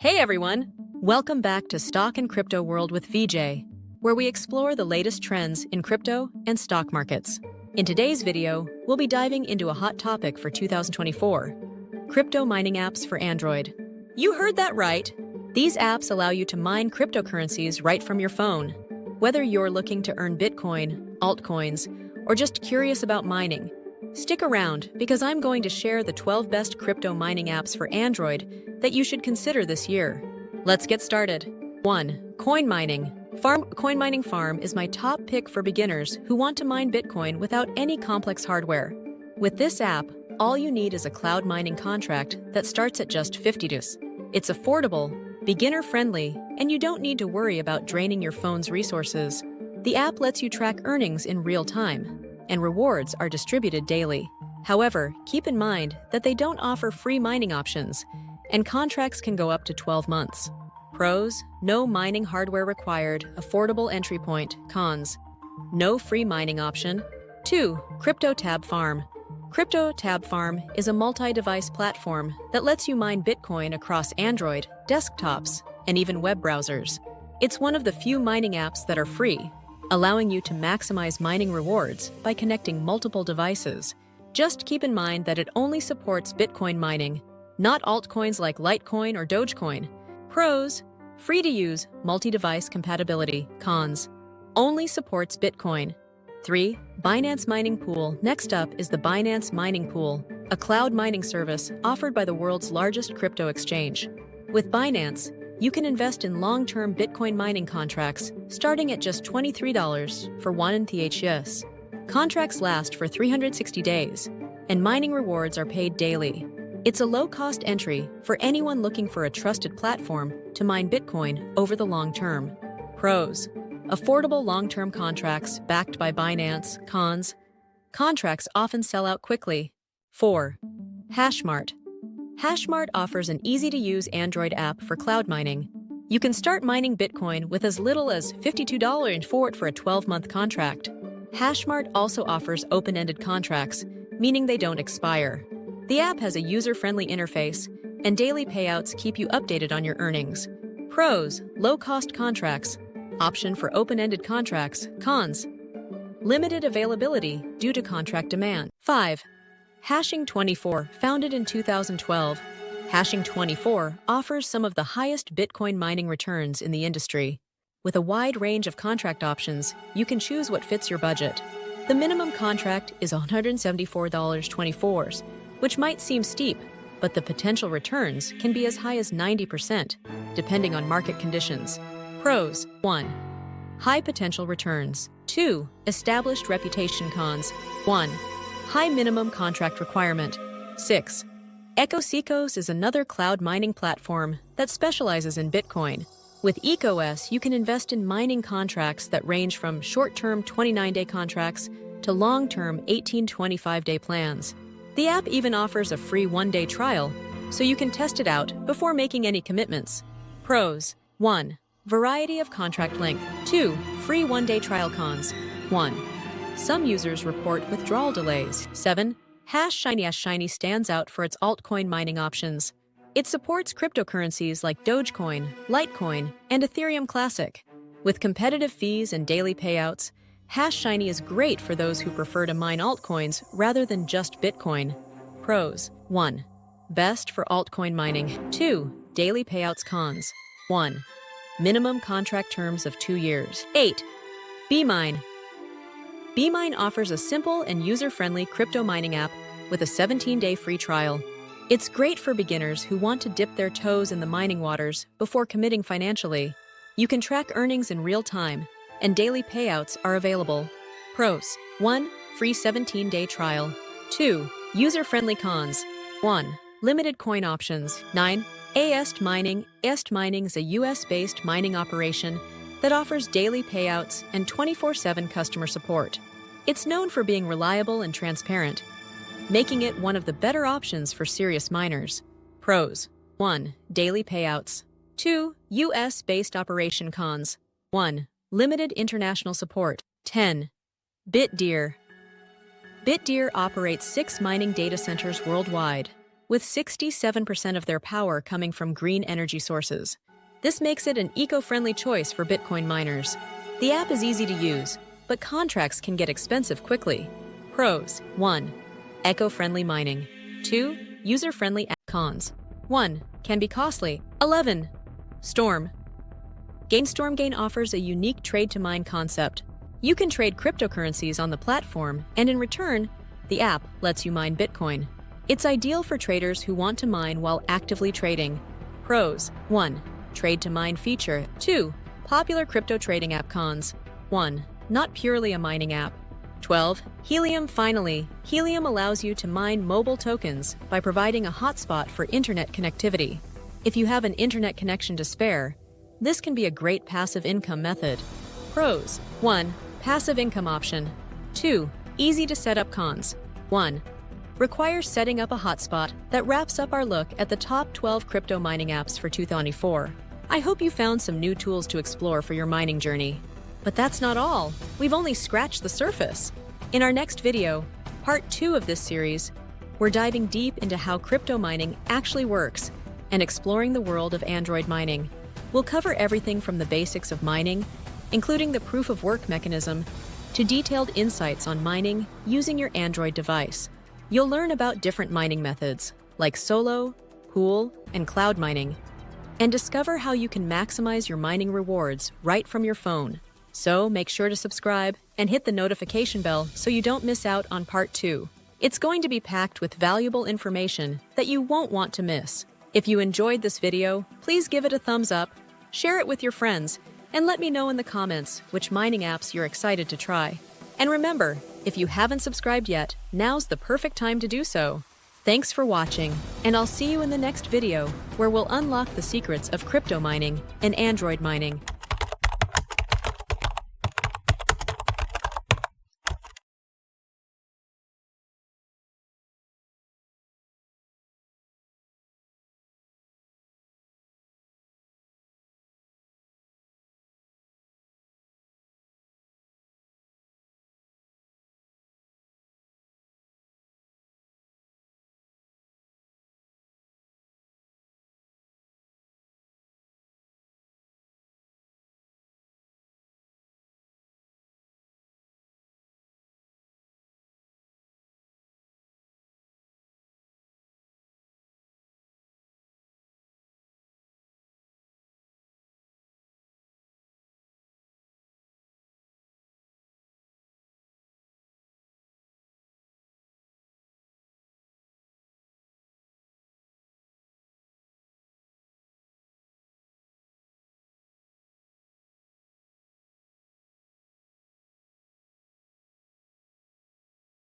Hey everyone! Welcome back to Stock and Crypto World with VJ, where we explore the latest trends in crypto and stock markets. In today's video, we'll be diving into a hot topic for 2024: crypto mining apps for Android. You heard that right! These apps allow you to mine cryptocurrencies right from your phone. Whether you're looking to earn Bitcoin, altcoins, or just curious about mining, stick around because I'm going to share the 12 best crypto mining apps for Android that you should consider this year. Let's get started. 1. Coin mining. Coin Mining Farm is my top pick for beginners who want to mine Bitcoin without any complex hardware. With this app, all you need is a cloud mining contract that starts at just $50. It's affordable, beginner-friendly, and you don't need to worry about draining your phone's resources. The app lets you track earnings in real time, and rewards are distributed daily. However, keep in mind that they don't offer free mining options, and contracts can go up to 12 months. Pros: no mining hardware required, affordable entry point. Cons: no free mining option. 2. Cryptotab Farm. Cryptotab Farm is a multi-device platform that lets you mine Bitcoin across Android, desktops, and even web browsers. It's one of the few mining apps that are free, allowing you to maximize mining rewards by connecting multiple devices. Just keep in mind that it only supports Bitcoin mining, not altcoins like Litecoin or Dogecoin. Pros: free to use, multi-device compatibility. Cons: only supports Bitcoin. 3. Binance Mining Pool. Next up is the Binance Mining Pool, a cloud mining service offered by the world's largest crypto exchange. With Binance, you can invest in long-term Bitcoin mining contracts starting at just $23 for 1 ETH. Contracts last for 360 days, and mining rewards are paid daily. It's a low-cost entry for anyone looking for a trusted platform to mine Bitcoin over the long term. Pros: affordable long-term contracts backed by Binance. Cons: contracts often sell out quickly. 4. Hashmart. Hashmart offers an easy-to-use Android app for cloud mining. You can start mining Bitcoin with as little as $52 for a 12-month contract. Hashmart also offers open-ended contracts, meaning they don't expire. The app has a user-friendly interface, and daily payouts keep you updated on your earnings. Pros: low-cost contracts, option for open-ended contracts. Cons: limited availability due to contract demand. 5. Hashing24. Founded in 2012, Hashing24 offers some of the highest Bitcoin mining returns in the industry. With a wide range of contract options, you can choose what fits your budget. The minimum contract is $174.24, which might seem steep, but the potential returns can be as high as 90%, depending on market conditions. Pros: 1. High potential returns. 2. Established reputation. Cons: 1. High minimum contract requirement. 6. EcoSecos is another cloud mining platform that specializes in Bitcoin. With EcoS, you can invest in mining contracts that range from short-term 29-day contracts to long-term 18-25-day plans. The app even offers a free one-day trial, so you can test it out before making any commitments. Pros: 1. Variety of contract length. 2. Free one-day trial. Cons: 1. Some users report withdrawal delays. 7. Hashshiny stands out for its altcoin mining options. It supports cryptocurrencies like Dogecoin, Litecoin, and Ethereum Classic. With competitive fees and daily payouts, Hashshiny is great for those who prefer to mine altcoins rather than just Bitcoin. Pros: 1. Best for altcoin mining. 2. Daily payouts. Cons: 1. Minimum contract terms of 2 years. 8. Bmine. Bmine offers a simple and user-friendly crypto mining app with a 17-day free trial. It's great for beginners who want to dip their toes in the mining waters before committing financially. You can track earnings in real time, and daily payouts are available. Pros: 1. Free 17-day trial. 2. User-friendly. Cons: 1. Limited coin options. 9. EST Mining. EST Mining is a US-based mining operation that offers daily payouts and 24/7 customer support. It's known for being reliable and transparent, making it one of the better options for serious miners. Pros: 1. Daily payouts. 2. US-based operation. Cons: 1. Limited international support. 10. BitDeer. BitDeer operates 6 mining data centers worldwide, with 67% of their power coming from green energy sources. This makes it an eco-friendly choice for Bitcoin miners. The app is easy to use, but contracts can get expensive quickly. Pros: 1. Eco-friendly mining. 2. User-friendly app. Cons: 1. Can be costly. 11. Storm. Storm offers a unique trade-to-mine concept. You can trade cryptocurrencies on the platform, and in return, the app lets you mine Bitcoin. It's ideal for traders who want to mine while actively trading. Pros: 1. Trade-to-mine feature. 2. Popular crypto trading app. Cons: 1. Not purely a mining app. 12. Helium. Finally, Helium allows you to mine mobile tokens by providing a hotspot for internet connectivity. If you have an internet connection to spare, this can be a great passive income method. Pros: 1. Passive income option. 2. Easy to set up. Cons: 1. Requires setting up a hotspot. That wraps up our look at the top 12 crypto mining apps for 2024. I hope you found some new tools to explore for your mining journey. But that's not all. We've only scratched the surface. In our next video, part 2 of this series, we're diving deep into how crypto mining actually works and exploring the world of Android mining. We'll cover everything from the basics of mining, including the proof of work mechanism, to detailed insights on mining using your Android device. You'll learn about different mining methods, like solo, pool, and cloud mining, and discover how you can maximize your mining rewards right from your phone. So make sure to subscribe and hit the notification bell so you don't miss out on part 2. It's going to be packed with valuable information that you won't want to miss. If you enjoyed this video, please give it a thumbs up, share it with your friends, and let me know in the comments which mining apps you're excited to try. And remember, if you haven't subscribed yet, now's the perfect time to do so. Thanks for watching, and I'll see you in the next video where we'll unlock the secrets of crypto mining and Android mining.